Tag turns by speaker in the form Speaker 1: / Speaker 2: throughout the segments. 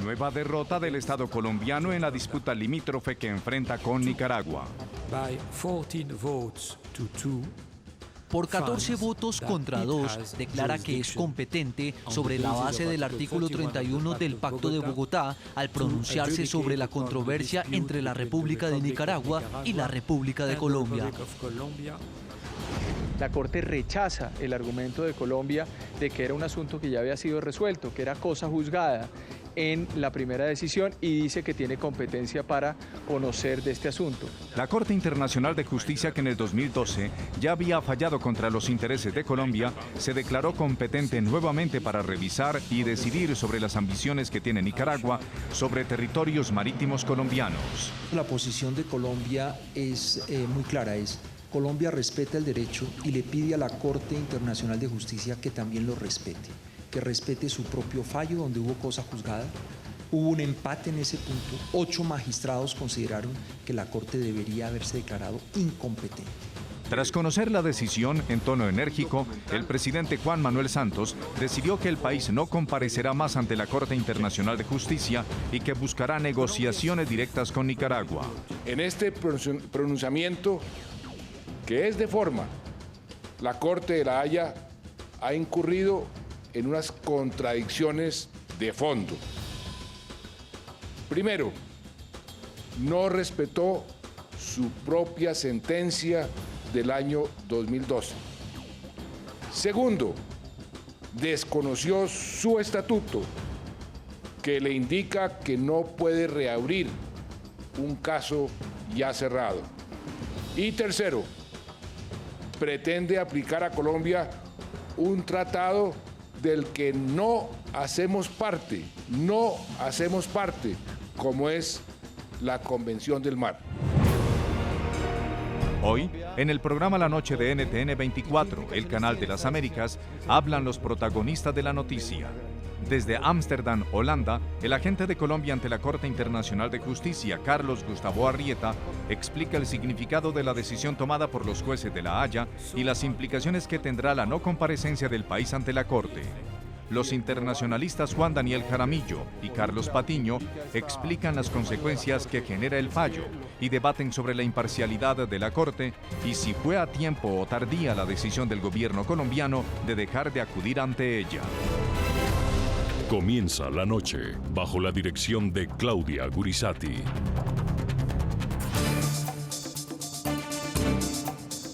Speaker 1: Nueva derrota del Estado colombiano en la disputa limítrofe que enfrenta con Nicaragua.
Speaker 2: By 14 votes to 2,
Speaker 3: Por 14 votos contra 2, declara que es competente sobre la base del artículo 31 del Pacto de Bogotá al pronunciarse sobre la controversia entre la República de Nicaragua y la República de Colombia.
Speaker 4: La Corte rechaza el argumento de Colombia de que era un asunto que ya había sido resuelto, que era cosa juzgada en la primera decisión, y dice que tiene competencia para conocer de este asunto.
Speaker 1: La Corte Internacional de Justicia, que en el 2012 ya había fallado contra los intereses de Colombia, se declaró competente nuevamente para revisar y decidir sobre las ambiciones que tiene Nicaragua sobre territorios marítimos colombianos.
Speaker 5: La posición de Colombia es muy clara, Colombia respeta el derecho y le pide a la Corte Internacional de Justicia que también lo respete, que respete su propio fallo donde hubo cosa juzgada. Hubo un empate en ese punto. 8 magistrados consideraron que la Corte debería haberse declarado incompetente.
Speaker 1: Tras conocer la decisión, en tono enérgico, el presidente Juan Manuel Santos decidió que el país no comparecerá más ante la Corte Internacional de Justicia y que buscará negociaciones directas con Nicaragua.
Speaker 6: En este pronunciamiento, que es de forma, la Corte de La Haya ha incurrido en unas contradicciones de fondo. Primero, no respetó su propia sentencia del año 2012. Segundo, desconoció su estatuto, que le indica que no puede reabrir un caso ya cerrado. Y tercero, pretende aplicar a Colombia un tratado del que no hacemos parte, como es la Convención del Mar.
Speaker 1: Hoy, en el programa La Noche de NTN 24, el canal de las Américas, hablan los protagonistas de la noticia. Desde Ámsterdam, Holanda, el agente de Colombia ante la Corte Internacional de Justicia, Carlos Gustavo Arrieta, explica el significado de la decisión tomada por los jueces de La Haya y las implicaciones que tendrá la no comparecencia del país ante la Corte. Los internacionalistas Juan Daniel Jaramillo y Carlos Patiño explican las consecuencias que genera el fallo y debaten sobre la imparcialidad de la Corte y si fue a tiempo o tardía la decisión del gobierno colombiano de dejar de acudir ante ella.
Speaker 7: Comienza la noche bajo la dirección de Claudia Gurizati.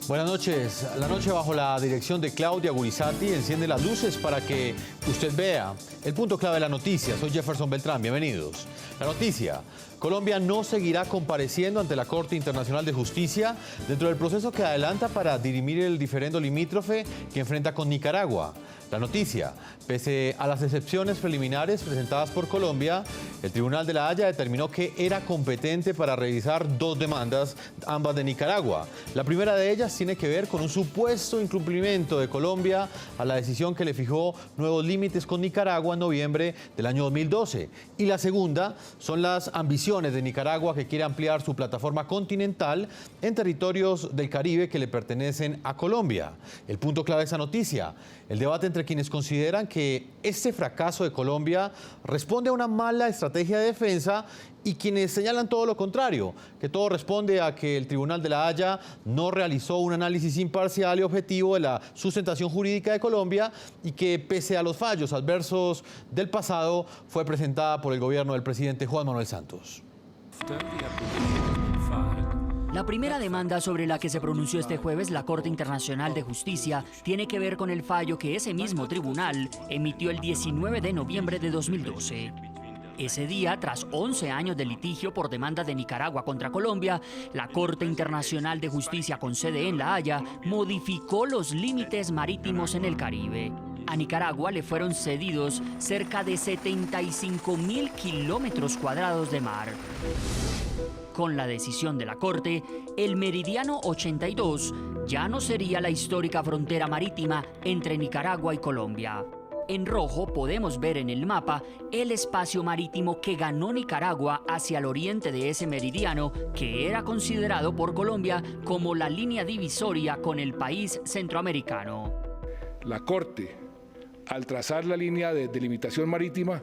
Speaker 8: Buenas noches. La noche bajo la dirección de Claudia Gurizati enciende las luces para que usted vea el punto clave de la noticia. Soy Jefferson Beltrán, bienvenidos. La noticia: Colombia no seguirá compareciendo ante la Corte Internacional de Justicia dentro del proceso que adelanta para dirimir el diferendo limítrofe que enfrenta con Nicaragua. La noticia: pese a las excepciones preliminares presentadas por Colombia, el Tribunal de La Haya determinó que era competente para revisar 2 demandas, ambas de Nicaragua. La primera de ellas tiene que ver con un supuesto incumplimiento de Colombia a la decisión que le fijó nuevos límites con Nicaragua en noviembre del año 2012. Y la segunda son las ambiciones de Nicaragua, que quiere ampliar su plataforma continental en territorios del Caribe que le pertenecen a Colombia. El punto clave de esa noticia: el debate entre quienes consideran que este fracaso de Colombia responde a una mala estrategia de defensa y quienes señalan todo lo contrario, que todo responde a que el Tribunal de La Haya no realizó un análisis imparcial y objetivo de la sustentación jurídica de Colombia y que, pese a los fallos adversos del pasado, fue presentada por el gobierno del presidente Juan Manuel Santos.
Speaker 9: La primera demanda sobre la que se pronunció este jueves la Corte Internacional de Justicia tiene que ver con el fallo que ese mismo tribunal emitió el 19 de noviembre de 2012. Ese día, tras 11 años de litigio por demanda de Nicaragua contra Colombia, la Corte Internacional de Justicia con sede en La Haya modificó los límites marítimos en el Caribe. A Nicaragua le fueron cedidos cerca de 75.000 kilómetros cuadrados de mar. Con la decisión de la Corte, el Meridiano 82 ya no sería la histórica frontera marítima entre Nicaragua y Colombia. En rojo podemos ver en el mapa el espacio marítimo que ganó Nicaragua hacia el oriente de ese meridiano, que era considerado por Colombia como la línea divisoria con el país centroamericano.
Speaker 6: La Corte, al trazar la línea de delimitación marítima,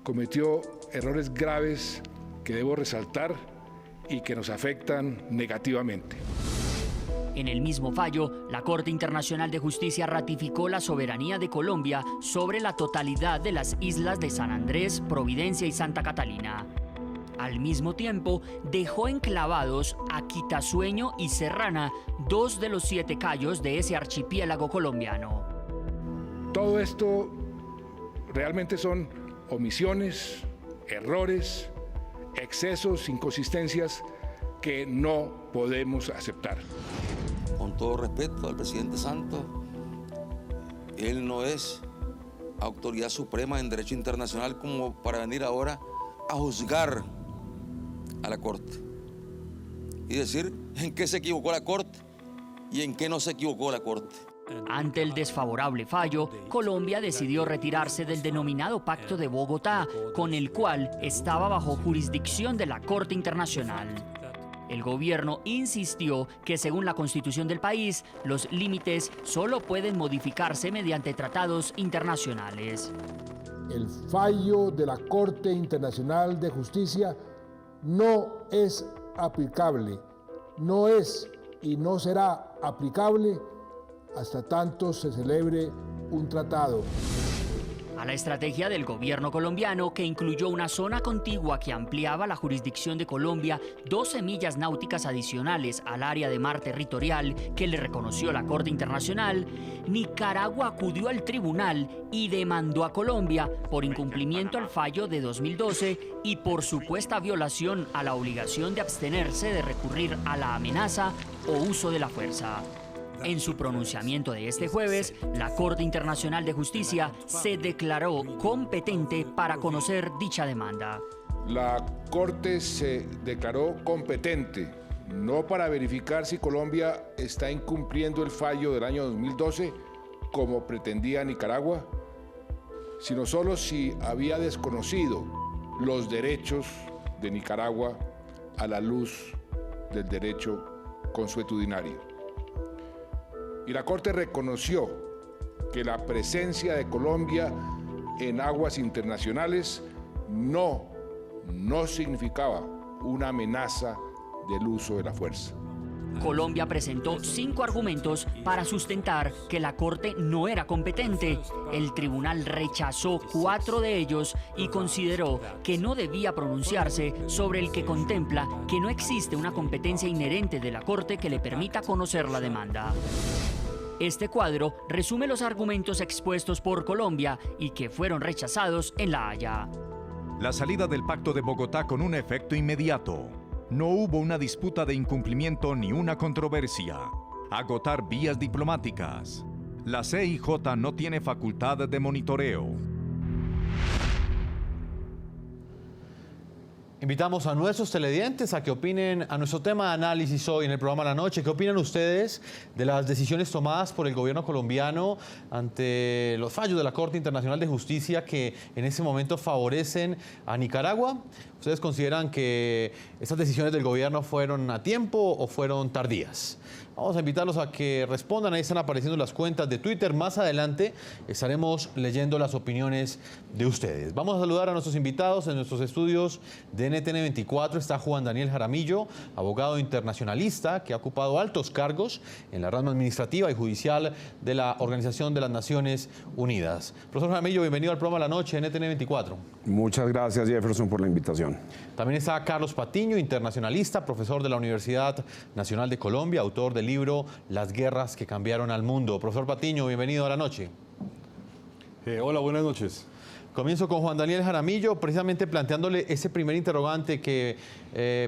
Speaker 6: cometió errores graves que debo resaltar y que nos afectan negativamente.
Speaker 9: En el mismo fallo, la Corte Internacional de Justicia ratificó la soberanía de Colombia sobre la totalidad de las islas de San Andrés, Providencia y Santa Catalina. Al mismo tiempo, dejó enclavados a Quitasueño y Serrana, 2 de los 7 cayos de ese archipiélago colombiano.
Speaker 6: Todo esto realmente son omisiones, errores, excesos, inconsistencias que no podemos aceptar.
Speaker 10: Con todo respeto al presidente Santos, él no es autoridad suprema en derecho internacional como para venir ahora a juzgar a la Corte y decir en qué se equivocó la Corte y en qué no se equivocó la Corte.
Speaker 9: Ante el desfavorable fallo, Colombia decidió retirarse del denominado Pacto de Bogotá, con el cual estaba bajo jurisdicción de la Corte Internacional. El gobierno insistió que, según la Constitución del país, los límites solo pueden modificarse mediante tratados internacionales.
Speaker 11: El fallo de la Corte Internacional de Justicia no es aplicable, no es y no será aplicable hasta tanto se celebre un tratado.
Speaker 9: A la estrategia del gobierno colombiano, que incluyó una zona contigua que ampliaba la jurisdicción de Colombia 12 millas náuticas adicionales al área de mar territorial que le reconoció la Corte Internacional, Nicaragua acudió al tribunal y demandó a Colombia por incumplimiento al fallo de 2012 y por supuesta violación a la obligación de abstenerse de recurrir a la amenaza o uso de la fuerza. En su pronunciamiento de este jueves, la Corte Internacional de Justicia se declaró competente para conocer dicha demanda.
Speaker 6: La Corte se declaró competente, no para verificar si Colombia está incumpliendo el fallo del año 2012, como pretendía Nicaragua, sino solo si había desconocido los derechos de Nicaragua a la luz del derecho consuetudinario. Y la Corte reconoció que la presencia de Colombia en aguas internacionales no significaba una amenaza del uso de la fuerza.
Speaker 9: Colombia presentó 5 argumentos para sustentar que la Corte no era competente. El tribunal rechazó 4 de ellos y consideró que no debía pronunciarse sobre el que contempla que no existe una competencia inherente de la Corte que le permita conocer la demanda. Este cuadro resume los argumentos expuestos por Colombia y que fueron rechazados en La Haya.
Speaker 1: La salida del Pacto de Bogotá con un efecto inmediato. No hubo una disputa de incumplimiento ni una controversia. Agotar vías diplomáticas. La CIJ no tiene facultad de monitoreo.
Speaker 8: Invitamos a nuestros televidentes a que opinen a nuestro tema de análisis hoy en el programa La Noche. ¿Qué opinan ustedes de las decisiones tomadas por el gobierno colombiano ante los fallos de la Corte Internacional de Justicia que en ese momento favorecen a Nicaragua? ¿Ustedes consideran que estas decisiones del gobierno fueron a tiempo o fueron tardías? Vamos a invitarlos a que respondan. Ahí están apareciendo las cuentas de Twitter. Más adelante estaremos leyendo las opiniones de ustedes. Vamos a saludar a nuestros invitados en nuestros estudios de NTN 24. Está Juan Daniel Jaramillo, abogado internacionalista que ha ocupado altos cargos en la rama administrativa y judicial de la Organización de las Naciones Unidas. Profesor Jaramillo, bienvenido al programa La Noche en NTN 24.
Speaker 12: Muchas gracias, Jefferson, por la invitación.
Speaker 8: También está Carlos Patiño, internacionalista, profesor de la Universidad Nacional de Colombia, autor del libro Las guerras que cambiaron al mundo. Profesor Patiño, bienvenido a La Noche.
Speaker 13: Hola, buenas noches.
Speaker 8: Comienzo con Juan Daniel Jaramillo, precisamente planteándole ese primer interrogante que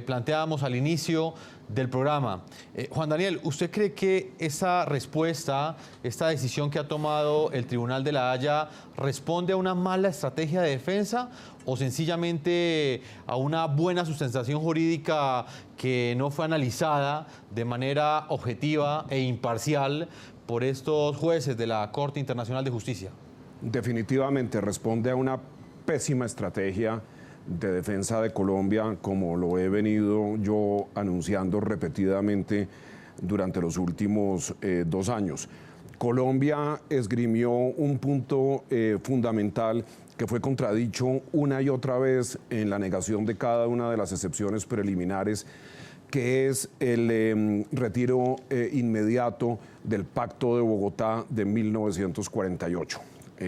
Speaker 8: planteábamos al inicio del programa. Juan Daniel, ¿usted cree que esa respuesta, esta decisión que ha tomado el Tribunal de La Haya, responde a una mala estrategia de defensa o sencillamente a una buena sustentación jurídica que no fue analizada de manera objetiva e imparcial por estos jueces de la Corte Internacional de Justicia?
Speaker 12: Definitivamente responde a una pésima estrategia de defensa de Colombia, como lo he venido yo anunciando repetidamente durante los últimos 2 años. Colombia esgrimió un punto fundamental que fue contradicho una y otra vez en la negación de cada una de las excepciones preliminares, que es el retiro inmediato del Pacto de Bogotá de 1948.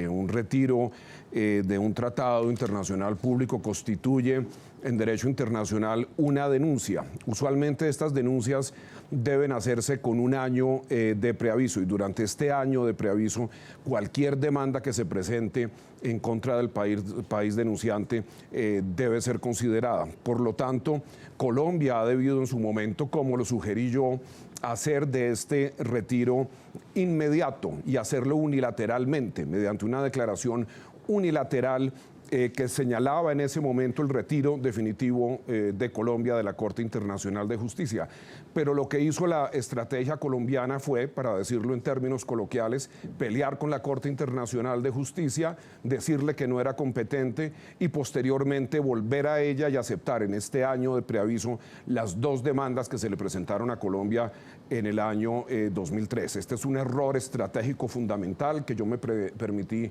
Speaker 12: Un retiro de un tratado internacional público constituye en derecho internacional una denuncia. Usualmente estas denuncias deben hacerse con un año de preaviso, y durante este año de preaviso cualquier demanda que se presente en contra del país denunciante debe ser considerada. Por lo tanto, Colombia ha debido en su momento, como lo sugerí yo, hacer de este retiro inmediato y hacerlo unilateralmente, mediante una declaración unilateral que señalaba en ese momento el retiro definitivo de Colombia de la Corte Internacional de Justicia. Pero lo que hizo la estrategia colombiana fue, para decirlo en términos coloquiales, pelear con la Corte Internacional de Justicia, decirle que no era competente y posteriormente volver a ella y aceptar en este año de preaviso las dos demandas que se le presentaron a Colombia en el año 2013. Este es un error estratégico fundamental que yo me permití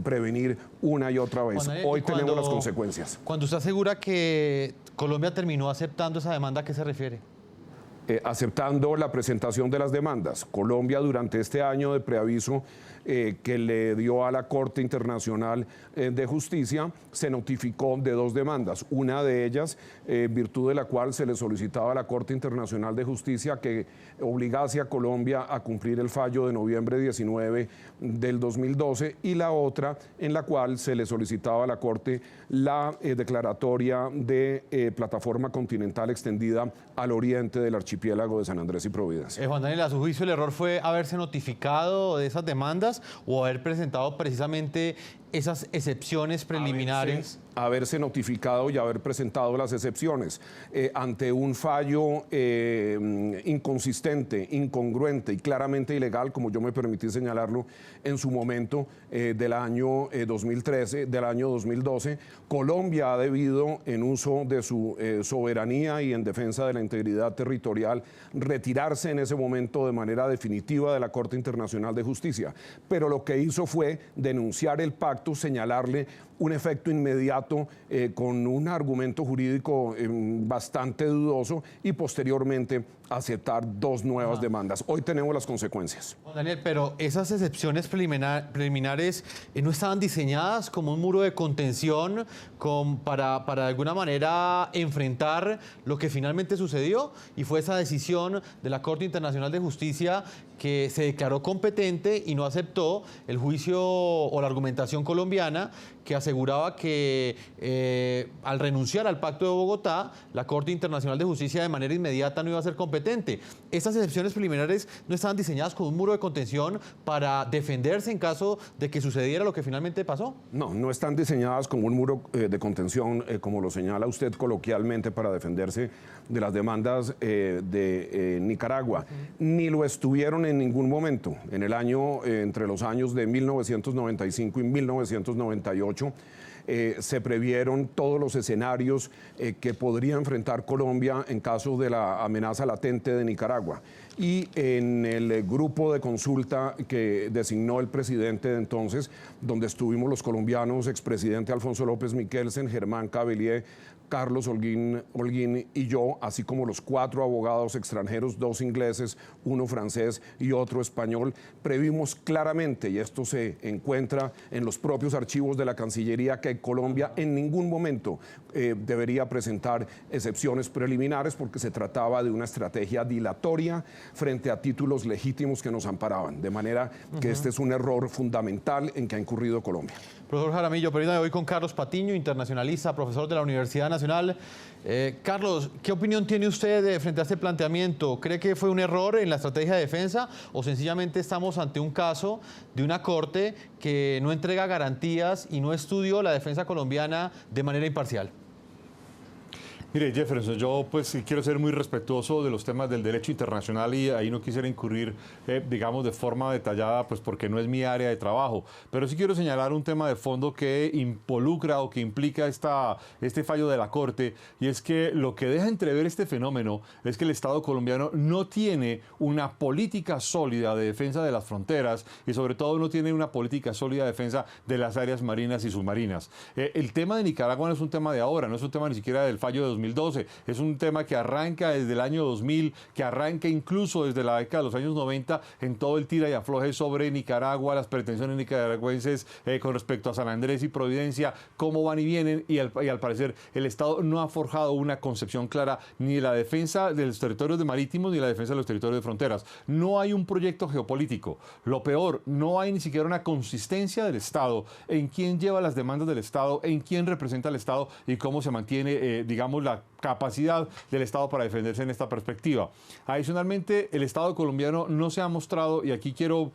Speaker 12: prevenir una y otra vez. Hoy tenemos las consecuencias.
Speaker 8: Cuando usted asegura que Colombia terminó aceptando esa demanda, ¿a qué se refiere?
Speaker 12: Aceptando la presentación de las demandas. Colombia, durante este año de preaviso que le dio a la Corte Internacional de Justicia, se notificó de dos demandas. Una de ellas, en virtud de la cual se le solicitaba a la Corte Internacional de Justicia que obligase a Colombia a cumplir el fallo de noviembre 19 del 2012, y la otra en la cual se le solicitaba a la Corte la declaratoria de plataforma continental extendida al oriente del archipiélago de San Andrés y Providencia.
Speaker 8: Juan Daniel, a su juicio, ¿el error fue haberse notificado de esas demandas o haber presentado precisamente esas excepciones preliminares?
Speaker 12: Haberse notificado y haber presentado las excepciones ante un fallo inconsistente, incongruente y claramente ilegal, como yo me permití señalarlo en su momento, del año 2013, del año 2012. Colombia ha debido, en uso de su soberanía y en defensa de la integridad territorial, retirarse en ese momento de manera definitiva de la Corte Internacional de Justicia. Pero lo que hizo fue denunciar el pacto, señalarle un efecto inmediato con un argumento jurídico bastante dudoso, y posteriormente aceptar dos nuevas demandas. Hoy tenemos las consecuencias.
Speaker 8: Daniel, pero esas excepciones preliminares no estaban diseñadas como un muro de contención para de alguna manera enfrentar lo que finalmente sucedió, y fue esa decisión de la Corte Internacional de Justicia que se declaró competente y no aceptó el juicio o la argumentación colombiana, que aseguraba que al renunciar al Pacto de Bogotá, la Corte Internacional de Justicia de manera inmediata no iba a ser competente. Estas excepciones preliminares no estaban diseñadas como un muro de contención para defenderse en caso de que sucediera lo que finalmente pasó.
Speaker 12: No, no están diseñadas como un muro de contención, como lo señala usted coloquialmente, para defenderse de las demandas de Nicaragua. Ni lo estuvieron en ningún momento. En el año, entre los años de 1995 y 1998, se previeron todos los escenarios que podría enfrentar Colombia en caso de la amenaza latente de Nicaragua. Y en el grupo de consulta que designó el presidente de entonces, donde estuvimos los colombianos, expresidente Alfonso López Miquelsen, Germán Cavelier, Carlos Holguín y yo, así como los 4 abogados extranjeros, 2 ingleses, 1 francés y otro español, previmos claramente, y esto se encuentra en los propios archivos de la Cancillería, que Colombia en ningún momento debería presentar excepciones preliminares, porque se trataba de una estrategia dilatoria frente a títulos legítimos que nos amparaban. De manera que este es un error fundamental en que ha incurrido Colombia.
Speaker 8: Profesor Jaramillo, permítame hoy con Carlos Patiño, internacionalista, profesor de la Universidad Nacional. Carlos, ¿qué opinión tiene usted frente a este planteamiento? ¿Cree que fue un error en la estrategia de defensa o sencillamente estamos ante un caso de una corte que no entrega garantías y no estudió la defensa colombiana de manera imparcial?
Speaker 13: Mire, Jefferson, yo pues quiero ser muy respetuoso de los temas del derecho internacional y ahí no quisiera incurrir, digamos, de forma detallada, pues porque no es mi área de trabajo. Pero sí quiero señalar un tema de fondo que involucra o que implica este fallo de la Corte, y es que lo que deja entrever este fenómeno es que el Estado colombiano no tiene una política sólida de defensa de las fronteras y sobre todo no tiene una política sólida de defensa de las áreas marinas y submarinas. El tema de Nicaragua no es un tema de ahora, no es un tema ni siquiera del fallo de 2012, es un tema que arranca desde el año 2000, que arranca incluso desde la década de los años 90 en todo el tira y afloje sobre Nicaragua, las pretensiones nicaragüenses con respecto a San Andrés y Providencia, cómo van y vienen, y al parecer el Estado no ha forjado una concepción clara ni de la defensa de los territorios marítimos ni de la defensa de los territorios de fronteras. No hay un proyecto geopolítico. Lo peor, no hay ni siquiera una consistencia del Estado en quién lleva las demandas del Estado, en quién representa al Estado y cómo se mantiene, digamos, la capacidad del Estado para defenderse en esta perspectiva. Adicionalmente, el Estado colombiano no se ha mostrado, y aquí quiero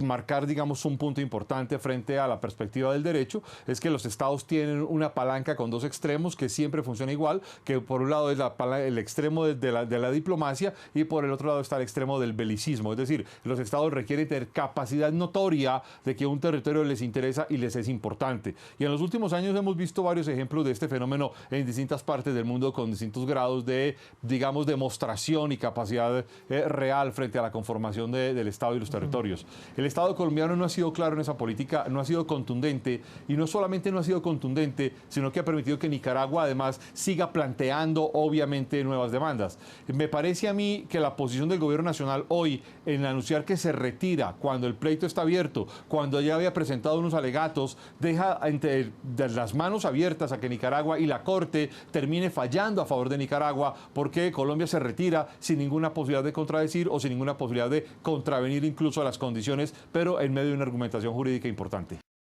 Speaker 13: marcar, digamos, un punto importante frente a la perspectiva del derecho, es que los estados tienen una palanca con dos extremos que siempre funciona igual, que por un lado es el extremo de la diplomacia y por el otro lado está el extremo del belicismo. Es decir, los estados requieren tener capacidad notoria de que un territorio les interesa y les es importante. Y en los últimos años hemos visto varios ejemplos de este fenómeno en distintas partes del mundo con distintos grados de, digamos, demostración y capacidad real frente a la conformación del Estado y los territorios. El Estado colombiano no ha sido claro en esa política, no ha sido contundente, y no solamente no ha sido contundente, sino que ha permitido que Nicaragua además siga planteando obviamente nuevas demandas. Me parece a mí que la posición del gobierno nacional hoy en anunciar que se retira cuando el pleito está abierto, cuando ya había presentado unos alegatos, deja entre las manos abiertas a que Nicaragua y la Corte termine fallando a favor de Nicaragua, porque Colombia se retira sin ninguna posibilidad de contradecir o sin ninguna posibilidad de contravenir incluso a las condiciones, pero en medio de una argumentación jurídica importante.